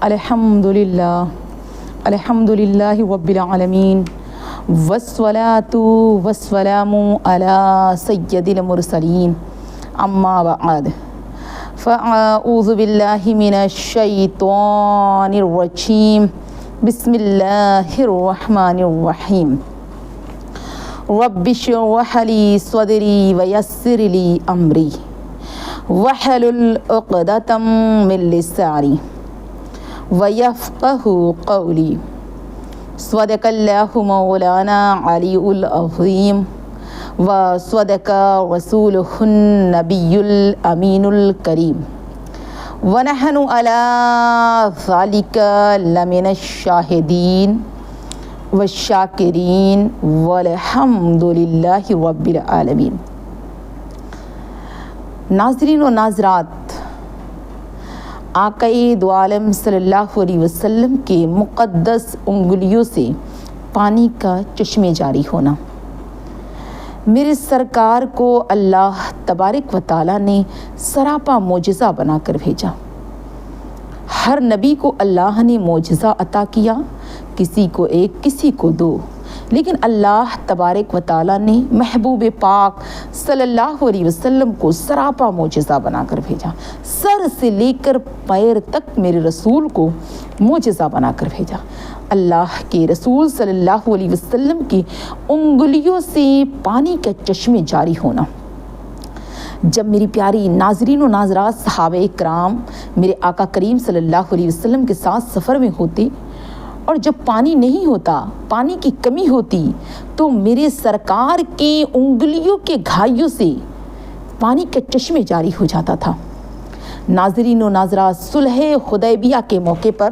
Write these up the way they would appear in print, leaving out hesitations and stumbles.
الحمدللہ رب العالمین والصلاة والسلام علی سید المرسلین اما بعد فاعوذ باللہ من الشیطان الرجیم بسم اللہ الرحمن الرحیم رب اشرح لی صدری ویسر لی امری واحلل عقدۃ من لسانی وَيَفْقَهُ قَوْلِي صدق اللہ مولانا علی العظیم وصدق رسولہ النبی الامین الکریم ونحن علی ذلک لمن الشاہدین والشاکرین والحمد للہ رب العالمین۔ ناظرین و ناظرات، آقائے دو عالم صلی اللہ علیہ وسلم کے مقدس انگلیوں سے پانی کا چشمے جاری ہونا، میرے سرکار کو اللہ تبارک و تعالیٰ نے سراپا معجزہ بنا کر بھیجا۔ ہر نبی کو اللہ نے معجزہ عطا کیا، کسی کو ایک کسی کو دو، لیکن اللہ تبارک و تعالیٰ نے محبوب پاک صلی اللہ علیہ وسلم کو سراپا معجزہ بنا کر بھیجا۔ سر سے لے کر پیر تک میرے رسول کو معجزہ بنا کر بھیجا۔ اللہ کے رسول صلی اللہ علیہ وسلم کی انگلیوں سے پانی کے چشمے جاری ہونا۔ جب میری پیاری ناظرین و ناظرات صحابہ کرام میرے آقا کریم صلی اللہ علیہ وسلم کے ساتھ سفر میں ہوتے اور جب پانی نہیں ہوتا، پانی کی کمی ہوتی، تو میرے سرکار کی انگلیوں کے گھائیوں سے پانی کے چشمے جاری ہو جاتا تھا۔ ناظرین و ناظرات، صلح حدیبیہ کے موقع پر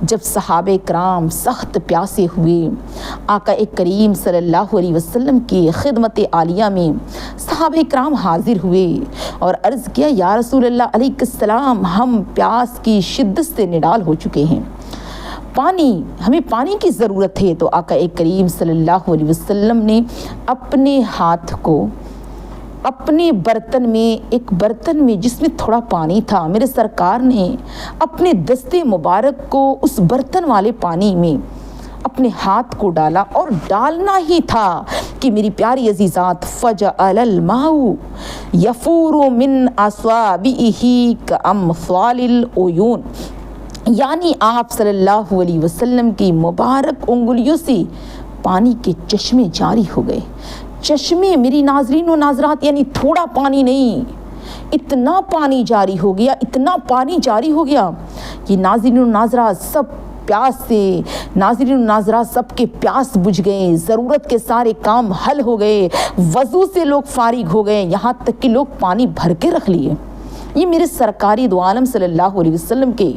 جب صحابہ کرام سخت پیاسے ہوئے، آقا کریم صلی اللہ علیہ وسلم کی خدمت عالیہ میں صحابہ کرام حاضر ہوئے اور عرض کیا، یا رسول اللہ علیہ السلام، ہم پیاس کی شدت سے نڈال ہو چکے ہیں، ہمیں پانی کی ضرورت ہے۔ تو آقا کریم صلی اللہ علیہ وسلم نے اپنے ہاتھ کو اپنے ایک برتن میں جس میں تھوڑا پانی تھا، میرے سرکار نے اپنے دستے مبارک کو اس برتن والے پانی میں اپنے ہاتھ کو ڈالا، اور ڈالنا ہی تھا کہ میری پیاری عزیزات، فجعل الماء یفور من اصابعہ کامثال العیون، یعنی آپ صلی اللہ علیہ وسلم کی مبارک انگلیوں سے پانی کے چشمے جاری ہو گئے۔ چشمے میری ناظرین و ناظرات، یعنی تھوڑا پانی نہیں، اتنا پانی جاری ہو گیا، اتنا پانی جاری ہو گیا کہ ناظرین و ناظرات سب پیاس سے، ناظرین و ناظرات سب کے پیاس بجھ گئے، ضرورت کے سارے کام حل ہو گئے، وضو سے لوگ فارغ ہو گئے، یہاں تک کہ لوگ پانی بھر کے رکھ لیے۔ یہ میرے سرکاری دو عالم صلی اللہ علیہ وسلم کے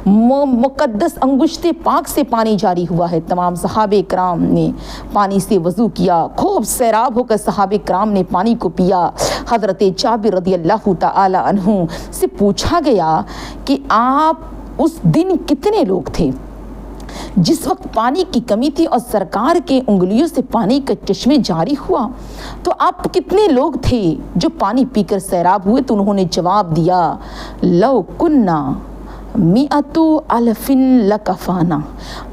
مقدس انگشت پاک سے پانی جاری ہوا ہے۔ تمام صحابہ کرام نے پانی سے وضو کیا، خوب سیراب ہو کر صحابہ کرام نے پانی کو پیا۔ حضرت جابر رضی اللہ تعالی عنہ سے پوچھا گیا کہ آپ اس دن کتنے لوگ تھے جس وقت پانی کی کمی تھی اور سرکار کے انگلیوں سے پانی کا چشمے جاری ہوا، تو آپ کتنے لوگ تھے جو پانی پی کر سیراب ہوئے؟ تو انہوں نے جواب دیا، لو کننا مئۃ الف لکفانا،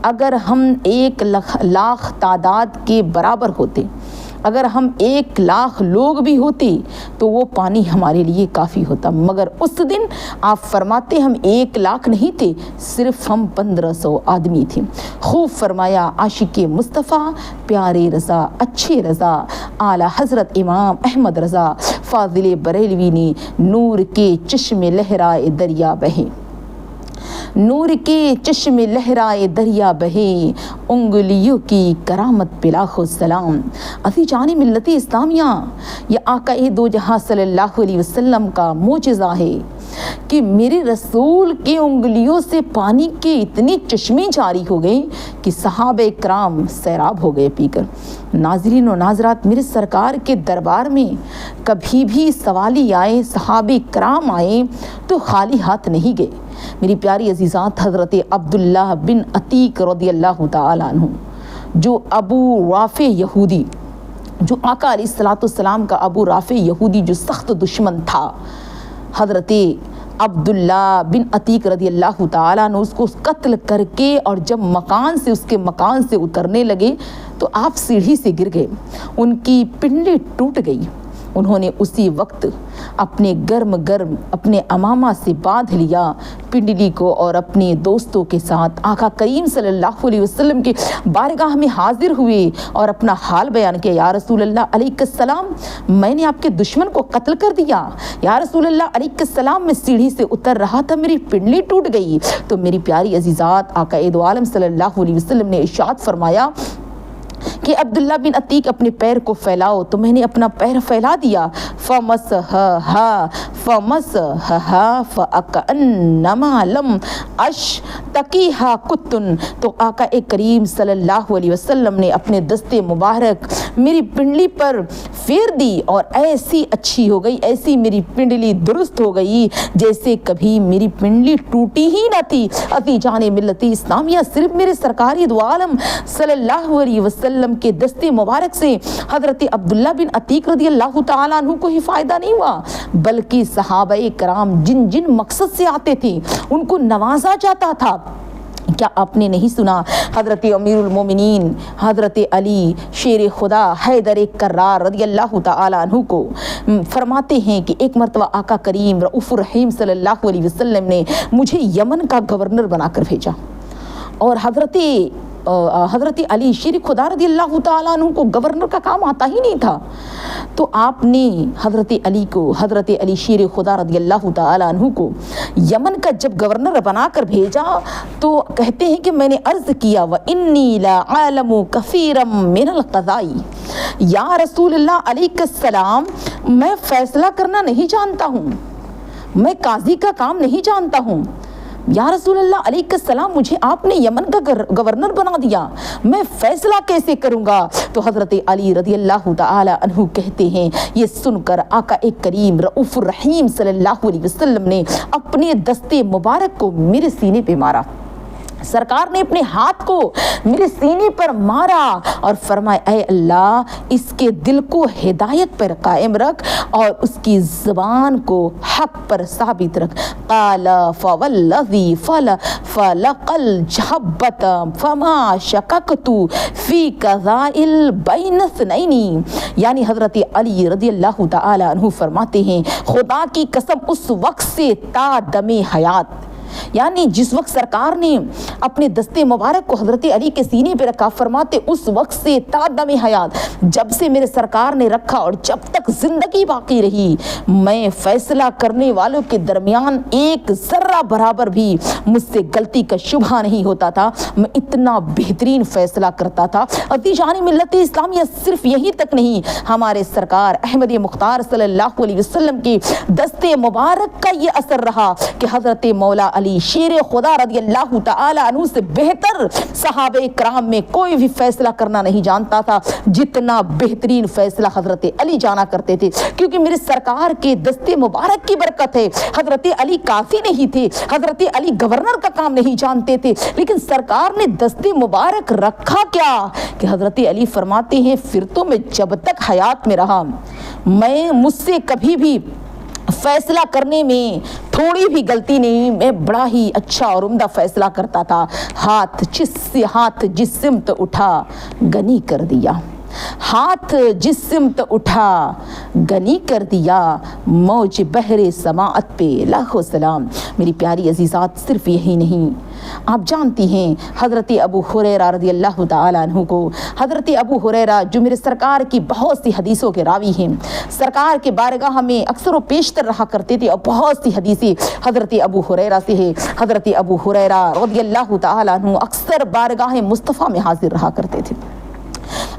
اگر ہم 1,00,000 تعداد کے برابر ہوتے، اگر ہم 1,00,000 لوگ بھی ہوتے تو وہ پانی ہمارے لیے کافی ہوتا، مگر اس دن آپ فرماتے ہم 1,00,000 نہیں تھے، صرف ہم 1,500 آدمی تھے۔ خوب فرمایا عاشق مصطفیٰ، پیارے رضا، اچھے رضا، اعلیٰ حضرت امام احمد رضا فاضل بریلوی نے نور کے چشمے لہرائے دریا بہے، نور کے چشمے لہرائے دریا بہے، انگلیوں کی کرامت پہ لاکھوں سلام۔ عزیزان ملت اسلامیہ، یہ آقا دو جہاں صلی اللہ علیہ وسلم کا معجزہ ہے کہ میرے رسول کی انگلیوں سے پانی کے اتنے چشمے جاری ہو گئے کہ صحابہ کرام سیراب ہو گئے پی کر۔ ناظرین و ناظرات، میرے سرکار کے دربار میں کبھی بھی سوالی آئے، صحابہ کرام آئے تو خالی ہاتھ نہیں گئے۔ میری پیاری عزیزات، حضرت عبداللہ بن عتیق رضی اللہ تعالیٰ عنہ، جو ابو رافع یہودی، جو آقا علیہ الصلوۃ والسلام کا ابو رافع یہودی جو سخت دشمن تھا، حضرت عبداللہ بن عتیق رضی اللہ تعالیٰ نے اس کو قتل کر کے اور جب اس کے مکان سے اترنے لگے تو آپ سیڑھی سے گر گئے، ان کی پنڈلی ٹوٹ گئی۔ انہوں نے اسی وقت اپنے گرم اپنے امامہ سے باندھ لیا پنڈلی کو اور اپنے دوستوں کے ساتھ آقا کریم صلی اللہ علیہ وسلم کے بارگاہ میں حاضر ہوئے اور اپنا حال بیان کیا۔ یا رسول اللہ علیہ السلام، میں نے آپ کے دشمن کو قتل کر دیا۔ یا رسول اللہ علیہ السلام، میں سیڑھی سے اتر رہا تھا، میری پنڈلی ٹوٹ گئی۔ تو میری پیاری عزیزات، آقا دو عالم صلی اللہ علیہ وسلم نے ارشاد فرمایا کہ عبداللہ بن عتیق اپنے پیر کو پھیلاؤ، تو میں نے اپنا پیر پھیلا دیا۔ فمسحھا فکأنما لم اشتکیھا قط، تو آقا کریم صلی اللہ علیہ وسلم نے اپنے دستے مبارک میری پنڈلی پر پھیر دی اور ایسی اچھی ہو گئی، ایسی میری پنڈلی درست ہو گئی جیسے کبھی میری پنڈلی ٹوٹی ہی نہ تھی۔ عزیزان جان ملت اسلامیہ، صرف میرے سرکاری دو عالم صلی اللہ علیہ وسلم کے دستے مبارک سے حضرت عبداللہ بن عتیق رضی اللہ تعالیٰ عنہ کو ہی فائدہ نہیں ہوا، بلکہ صحابہ کرام جن مقصد سے آتے تھے ان کو نوازا جاتا تھا۔ کیا آپ نے نہیں سنا حضرت امیر المومنین حضرت علی شیر خدا حیدر کرار رضی اللہ تعالیٰ عنہ کو فرماتے ہیں کہ ایک مرتبہ آقا کریم رؤوف الرحیم صلی اللہ علیہ وسلم نے مجھے یمن کا گورنر بنا کر بھیجا، اور حضرت علی شیر خدا رضی اللہ تعالیٰ عنہ کو گورنر کا کام آتا ہی نہیں تھا، تو آپ نے حضرت علی شیر خدا رضی اللہ تعالیٰ عنہ کو یمن کا جب گورنر بنا کر بھیجا تو کہتے ہیں کہ میں نے عرض کیا وَإِنِّي لَعَالَمُ كَثِيرًا مِنَ الْقَضَاءِ، یا رسول اللہ علیہ السلام، میں فیصلہ کرنا نہیں جانتا ہوں، میں قاضی کا کام نہیں جانتا ہوں۔ یا رسول اللہ علیہ السلام، مجھے آپ نے یمن کا گورنر بنا دیا، میں فیصلہ کیسے کروں گا؟ تو حضرت علی رضی اللہ تعالی عنہ کہتے ہیں، یہ سن کر آقا کریم رؤوف الرحیم صلی اللہ علیہ وسلم نے اپنے دستے مبارک کو میرے سینے پہ مارا۔ سرکار نے اپنے ہاتھ کو میرے سینے پر مارا اور فرمایا، اے اللہ، اس کے دل کو ہدایت پر قائم رکھ اور اس کی زبان کو حق پر ثابت رکھ۔ قال فوالذی فلق الجحبۃ فما شککت فی قضاء بین اثنین، یعنی حضرت علی رضی اللہ تعالی عنہ فرماتے ہیں، خدا کی قسم اس وقت سے تا دم حیات، یعنی جس وقت سرکار نے اپنے دستے مبارک کو حضرت علی کے سینے پہ رکھا، فرماتے اس وقت سے تا دم حیات، جب سے میرے سرکار نے رکھا اور جب تک زندگی باقی رہی، میں فیصلہ کرنے والوں کے درمیان ایک ذرہ برابر بھی مجھ سے غلطی کا شبہ نہیں ہوتا تھا، میں اتنا بہترین فیصلہ کرتا تھا۔ عزیزان ملت اسلامیہ، صرف یہی تک نہیں، ہمارے سرکار احمد مختار صلی اللہ علیہ وسلم کے دستے مبارک کا یہ اثر رہا کہ حضرت مولا علی شیر خدا رضی اللہ تعالی عنہ سے بہتر صحابہ کرام میں کوئی بھی فیصلہ کرنا نہیں جانتا تھا جتنا بہترین فیصلہ حضرت علی جانا کرتے تھے، کیونکہ میرے سرکار کے دستے مبارک کی برکت ہے۔ حضرت علی کافی نہیں تھے، حضرت علی گورنر کا کام نہیں جانتے تھے، لیکن سرکار نے دستے مبارک رکھا کیا کہ حضرت علی فرماتے ہیں، پھر تو میں جب تک حیات میں رہا، مجھ سے کبھی بھی فیصلہ کرنے میں تھوڑی بھی غلطی نہیں، میں بڑا ہی اچھا اور عمدہ فیصلہ کرتا تھا۔ ہاتھ جس سمت اٹھا غنی کر دیا، ہاتھ جس سمت اٹھا غنی کر دیا، موج بحر سماعت پہ لاکھوں سلام۔ میری پیاری عزیزات، صرف یہی نہیں، آپ جانتی ہیں حضرت ابو ہریرہ رضی اللہ تعالیٰ عنہ کو، حضرت ابو ہریرہ جو میرے سرکار کی بہت سی حدیثوں کے راوی ہیں، سرکار کے بارگاہ میں اکثر و بیشتر رہا کرتے تھے، اور بہت سی حدیثیں حضرت ابو ہریرہ سے ہے۔ حضرت ابو ہریرہ رضی اللہ تعالیٰ عنہ اکثر بارگاہ مصطفیٰ میں حاضر رہا کرتے تھے۔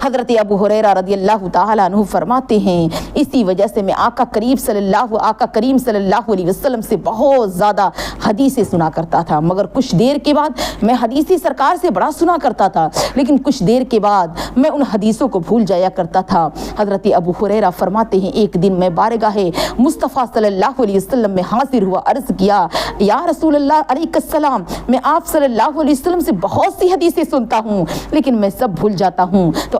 حضرت ابو ہریرہ رضی اللہ تعالیٰ عنہ فرماتے ہیں، اسی وجہ سے میں آقا کریم صلی اللہ علیہ وسلم سے بہت زیادہ حدیثیں سنا کرتا تھا، مگر کچھ دیر کے بعد میں حدیثی سرکار سے بڑا سنا کرتا تھا، لیکن کچھ دیر کے بعد میں ان حدیثوں کو بھول جایا کرتا تھا۔ حضرت ابو ہریرہ فرماتے ہیں، ایک دن میں بارگاہ مصطفیٰ صلی اللہ علیہ وسلم میں حاضر ہوا، عرض کیا، یا رسول اللہ علیہ السلام، میں آپ صلی اللہ علیہ وسلم سے بہت سی حدیثیں سنتا ہوں لیکن میں سب بھول جاتا ہوں۔ تو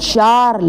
4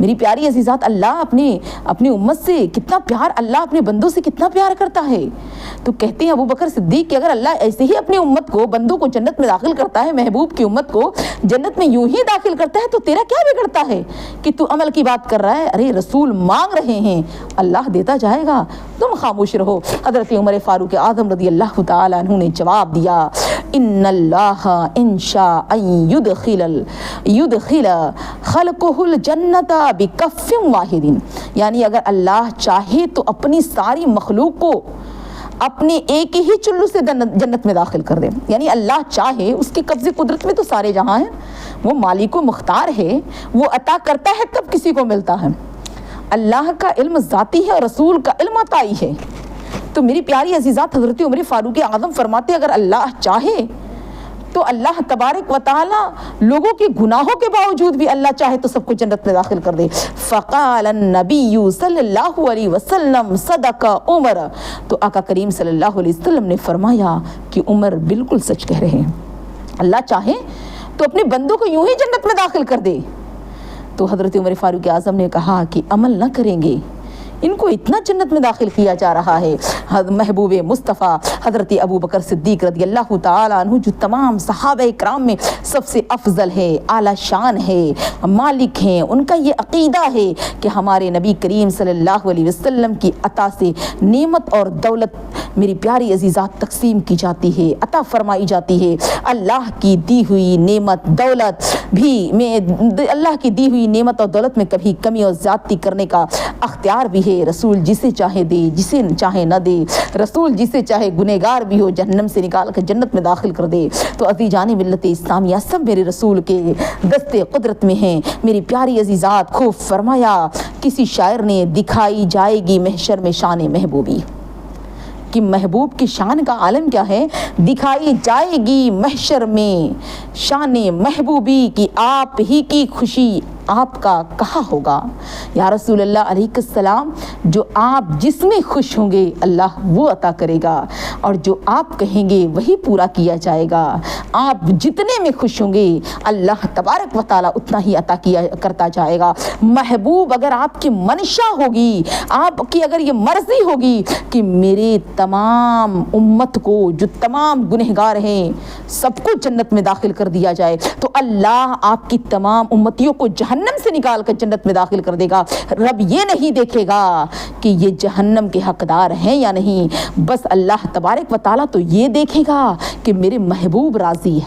میری پیاری عزیزات، اللہ اپنی امت سے کتنا پیار، اللہ اپنے بندوں سے کتنا پیار کرتا ہے۔ تو کہتے ہیں ابو بکر صدیق کہ اگر اللہ ایسے ہی اپنی امت کو، بندوں کو جنت میں داخل کرتا ہے، محبوب کی امت کو جنت میں یوں ہی داخل کرتا ہے، تو تیرا کیا بگڑتا ہے کہ تو عمل کی بات کر رہا ہے؟ ارے رسول مانگ رہے ہیں، اللہ دیتا جائے گا، تم خاموش رہو۔ حضرت عمر فاروق اعظم رضی اللہ تعالی عنہ نے جواب دیا، ان اللہ ان شاء ان یدخل خلقہ الجنت بکف واحد، یعنی اگر اللہ چاہے تو اپنی ساری مخلوق کو اپنے ایک ہی چلو سے جنت میں داخل کر دے۔ یعنی اللہ چاہے، اس کے قبضے قدرت میں تو سارے جہاں ہیں، وہ مالک و مختار ہے، وہ عطا کرتا ہے تب کسی کو ملتا ہے۔ اللہ کا علم ذاتی ہے اور رسول کا علم عطائی ہے۔ تو میری پیاری عزیزات، حضرت عمر فاروق اعظم فرماتے اگر اللہ چاہے تو اللہ تبارک و تعالی لوگوں کے گناہوں کے باوجود بھی اللہ چاہے تو سب کو جنت میں داخل کر دے۔ فقال النبی صلی اللہ علیہ وسلم صدق عمر، تو آقا کریم صلی اللہ علیہ وسلم نے فرمایا کہ عمر بالکل سچ کہہ رہے ہیں، اللہ چاہے تو اپنے بندوں کو یوں ہی جنت میں داخل کر دے۔ تو حضرت عمر فاروق اعظم نے کہا کہ عمل نہ کریں گے، ان کو اتنا جنت میں داخل کیا جا رہا ہے۔ محبوب مصطفیٰ حضرت ابو بکر صدیق رضی اللہ تعالیٰ عنہ، جو تمام صحابہ کرام میں سب سے افضل ہے، اعلیٰ شان ہے، مالک ہیں، ان کا یہ عقیدہ ہے کہ ہمارے نبی کریم صلی اللہ علیہ وسلم کی عطا سے نعمت اور دولت میری پیاری عزیزات تقسیم کی جاتی ہے، عطا فرمائی جاتی ہے۔ اللہ کی دی ہوئی نعمت دولت بھی اللہ کی دی ہوئی نعمت اور دولت میں کبھی کمی اور زیادتی کرنے کا اختیار بھی ہے۔ رسول جسے چاہے دے، جسے چاہے نہ دے، رسول جسے چاہے گنہگار بھی ہو جہنم سے نکال کر جنت میں داخل کر دے۔ تو عزیزان ملت اسلامیہ، سب میرے رسول کے دستے قدرت میں ہیں۔ میری پیاری عزیزات، خوب فرمایا کسی شاعر نے، دکھائی جائے گی محشر میں شان محبوبی، کہ محبوب کی شان کا عالم کیا ہے؟ دکھائی جائے گی محشر میں شان محبوبی، کی آپ ہی کی خوشی آپ کا کہاں ہوگا؟ یا رسول اللہ علیہ السلام، جو آپ جس میں خوش ہوں گے اللہ وہ عطا کرے گا، اور جو آپ کہیں گے وہی پورا کیا جائے گا۔ آپ جتنے میں خوش ہوں گے اللہ تبارک و تعالیٰ اتنا ہی عطا کرتا جائے گا۔ محبوب اگر آپ کی منشا ہوگی، آپ کی اگر یہ مرضی ہوگی کہ میرے تمام امت کو، جو تمام گنہگار ہیں سب کو جنت میں داخل کر دیا جائے، تو اللہ آپ کی تمام امتیوں کو جہنم سے نکال کر جنت میں داخل کر دے گا۔ رب یہ نہیں دیکھے گا کہ یہ جہنم کے حقدار ہیں یا نہیں، بس اللہ تبارک و تعالیٰ تو یہ دیکھے گا کہ میرے محبوب راضی ہے۔